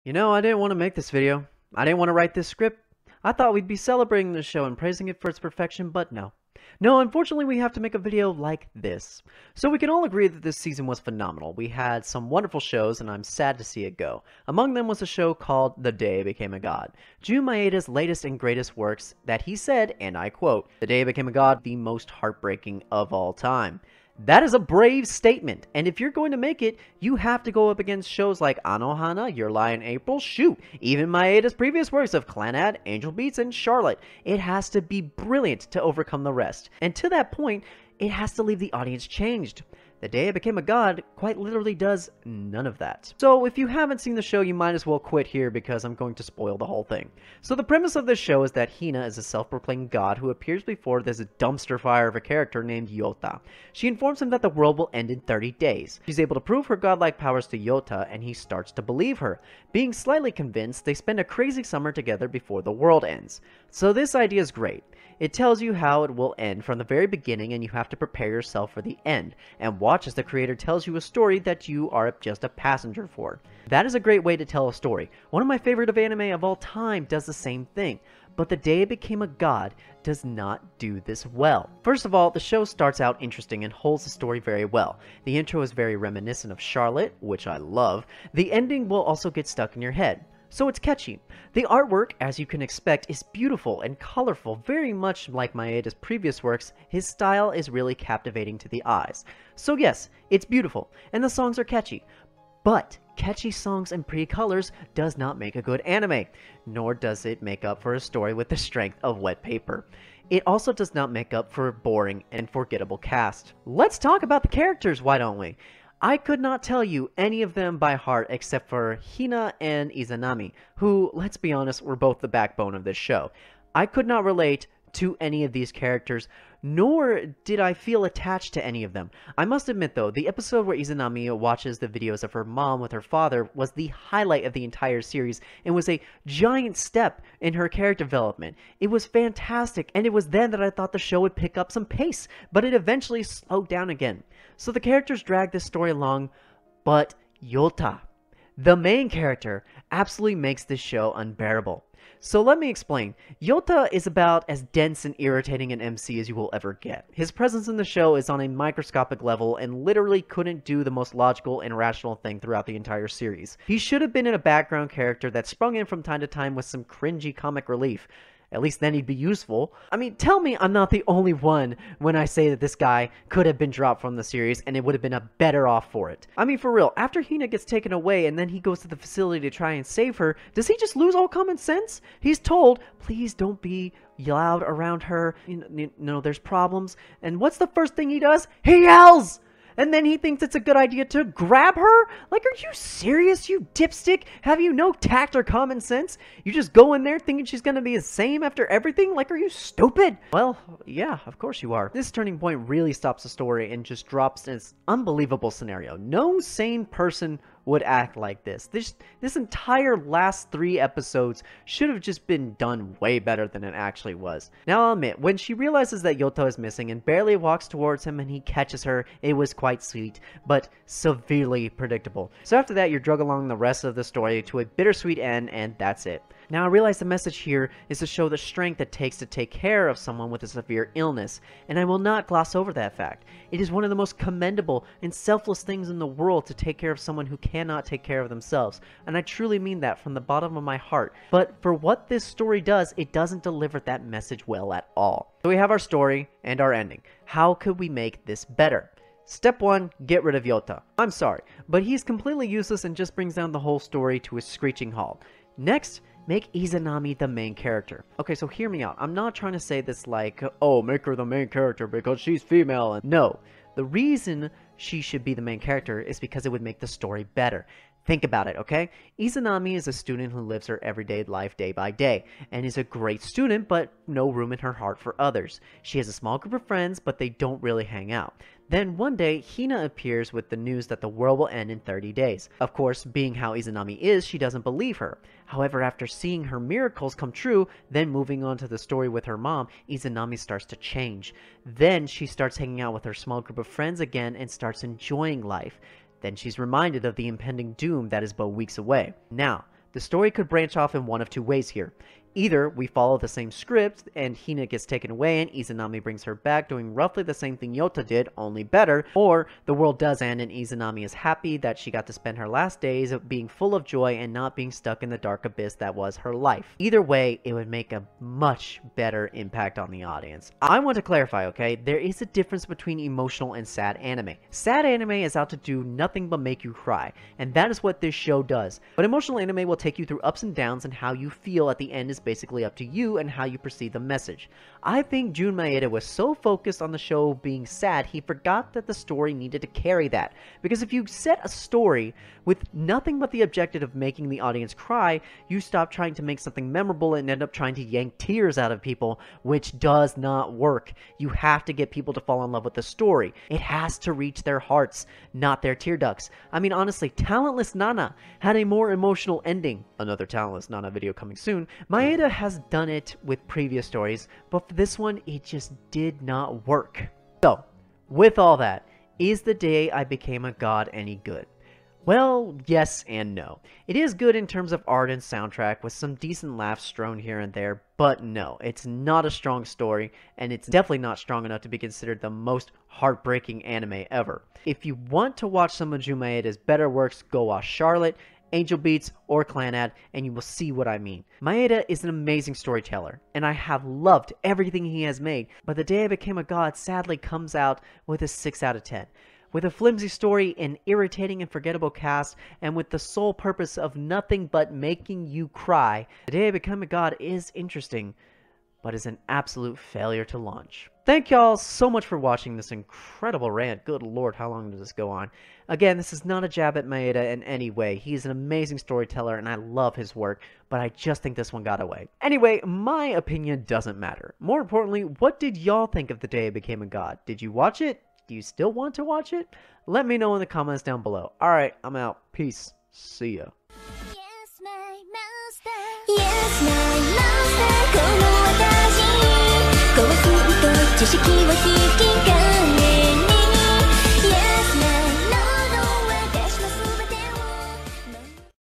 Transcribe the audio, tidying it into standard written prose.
You know, I didn't want to make this video. I didn't want to write this script. I thought we'd be celebrating the show and praising it for its perfection, but no. No, unfortunately we have to make a video like this. So we can all agree that this season was phenomenal. We had some wonderful shows and I'm sad to see it go. Among them was a show called The Day I Became a God. Jun Maeda's latest and greatest works that he said, and I quote, "The Day I Became a God, the most heartbreaking of all time." That is a brave statement, and if you're going to make it, you have to go up against shows like Anohana, Your Lie in April, shoot, even Maeda's previous works of Clannad, Angel Beats, and Charlotte. It has to be brilliant to overcome the rest, and to that point, it has to leave the audience changed. The Day I Became a God quite literally does none of that. So if you haven't seen the show, you might as well quit here because I'm going to spoil the whole thing. So the premise of this show is that Hina is a self-proclaimed god who appears before this dumpster fire of a character named Yota. She informs him that the world will end in 30 days. She's able to prove her godlike powers to Yota and he starts to believe her. Being slightly convinced, they spend a crazy summer together before the world ends. So this idea is great. It tells you how it will end from the very beginning and you have to prepare yourself for the end, and watch as the creator tells you a story that you are just a passenger for. That is a great way to tell a story. One of my favorite of anime of all time does the same thing, but The Day I Became a God does not do this well. First of all, the show starts out interesting and holds the story very well. The intro is very reminiscent of Charlotte, which I love. The ending will also get stuck in your head. So it's catchy. The artwork, as you can expect, is beautiful and colorful, very much like Maeda's previous works. His style is really captivating to the eyes. So yes, it's beautiful, and the songs are catchy. But catchy songs and pretty colors does not make a good anime, nor does it make up for a story with the strength of wet paper. It also does not make up for a boring and forgettable cast. Let's talk about the characters, why don't we? I could not tell you any of them by heart except for Hina and Izanami, who, let's be honest, were both the backbone of this show. I could not relate to any of these characters, nor did I feel attached to any of them. I must admit though, the episode where Izanami watches the videos of her mom with her father was the highlight of the entire series and was a giant step in her character development. It was fantastic, and it was then that I thought the show would pick up some pace, but it eventually slowed down again. So the characters drag this story along, but Yota, the main character, absolutely makes this show unbearable. So let me explain. Yota is about as dense and irritating an MC as you will ever get. His presence in the show is on a microscopic level and literally couldn't do the most logical and rational thing throughout the entire series. He should have been in a background character that sprung in from time to time with some cringy comic relief. At least then he'd be useful. I mean, tell me I'm not the only one when I say that this guy could have been dropped from the series and it would have been a better off for it. I mean, for real, after Hina gets taken away and then he goes to the facility to try and save her, does he just lose all common sense? He's told, please don't be loud around her, you know, there's problems. And what's the first thing he does? He yells! And then he thinks it's a good idea to grab her? Like, are you serious, you dipstick? Have you no tact or common sense? You just go in there thinking she's gonna be the same after everything? Like, are you stupid? Well, yeah, of course you are. This turning point really stops the story and just drops this unbelievable scenario. No sane person would act like this. This entire last 3 episodes should have just been done way better than it actually was. Now I'll admit, when she realizes that Yota is missing and barely walks towards him and he catches her, it was quite sweet, but severely predictable. So after that, you're dragged along the rest of the story to a bittersweet end, and that's it. Now I realize the message here is to show the strength it takes to take care of someone with a severe illness, and I will not gloss over that fact. It is one of the most commendable and selfless things in the world to take care of someone who cannot take care of themselves, and I truly mean that from the bottom of my heart. But for what this story does, it doesn't deliver that message well at all. So we have our story and our ending. How could we make this better? Step 1, get rid of Yota. I'm sorry, but he's completely useless and just brings down the whole story to a screeching halt. Next, make Izanami the main character. Okay, so hear me out. I'm not trying to say this like, oh, make her the main character because she's female. No, the reason she should be the main character is because it would make the story better. Think about it, okay? Izanami is a student who lives her everyday life day by day, and is a great student, but no room in her heart for others. She has a small group of friends, but they don't really hang out. Then one day, Hina appears with the news that the world will end in 30 days. Of course, being how Izanami is, she doesn't believe her. However, after seeing her miracles come true, then moving on to the story with her mom, Izanami starts to change. Then she starts hanging out with her small group of friends again and starts enjoying life. Then she's reminded of the impending doom that is but weeks away. Now, The story could branch off in one of two ways here. Either we follow the same script and Hina gets taken away and Izanami brings her back doing roughly the same thing Yota did, only better, or the world does end and Izanami is happy that she got to spend her last days being full of joy and not being stuck in the dark abyss that was her life. Either way, it would make a much better impact on the audience. I want to clarify, okay? There is a difference between emotional and sad anime. Sad anime is out to do nothing but make you cry, and that is what this show does. But emotional anime will take you through ups and downs, and how you feel at the end is basically up to you and how you perceive the message. I think Jun Maeda was so focused on the show being sad, he forgot that the story needed to carry that. Because if you set a story with nothing but the objective of making the audience cry, you stop trying to make something memorable and end up trying to yank tears out of people, which does not work. You have to get people to fall in love with the story. It has to reach their hearts, not their tear ducts. I mean, honestly, Talentless Nana had a more emotional ending. Another Talentless Nana video coming soon. Maeda has done it with previous stories, but for this one, it just did not work. So, with all that, is The Day I Became a God any good? Well, yes and no. It is good in terms of art and soundtrack, with some decent laughs strewn here and there, but no, it's not a strong story, and it's definitely not strong enough to be considered the most heartbreaking anime ever. If you want to watch some of Jun Maeda's better works, go watch Charlotte, Angel Beats, or Clanad, and you will see what I mean. Maeda is an amazing storyteller, and I have loved everything he has made, but The Day I Became a God sadly comes out with a 6 out of 10. With a flimsy story, an irritating and forgettable cast, and with the sole purpose of nothing but making you cry, The Day I Became a God is interesting, but is an absolute failure to launch. Thank y'all so much for watching this incredible rant. Good lord, how long does this go on? Again, this is not a jab at Maeda in any way. He's an amazing storyteller and I love his work, but I just think this one got away. Anyway, my opinion doesn't matter. More importantly, what did y'all think of The Day I Became a God? Did you watch it? Do you still want to watch it? Let me know in the comments down below. Alright, I'm out. Peace. See ya. Yes, my master. Yes, my master. この私。こうすると知識を引き換え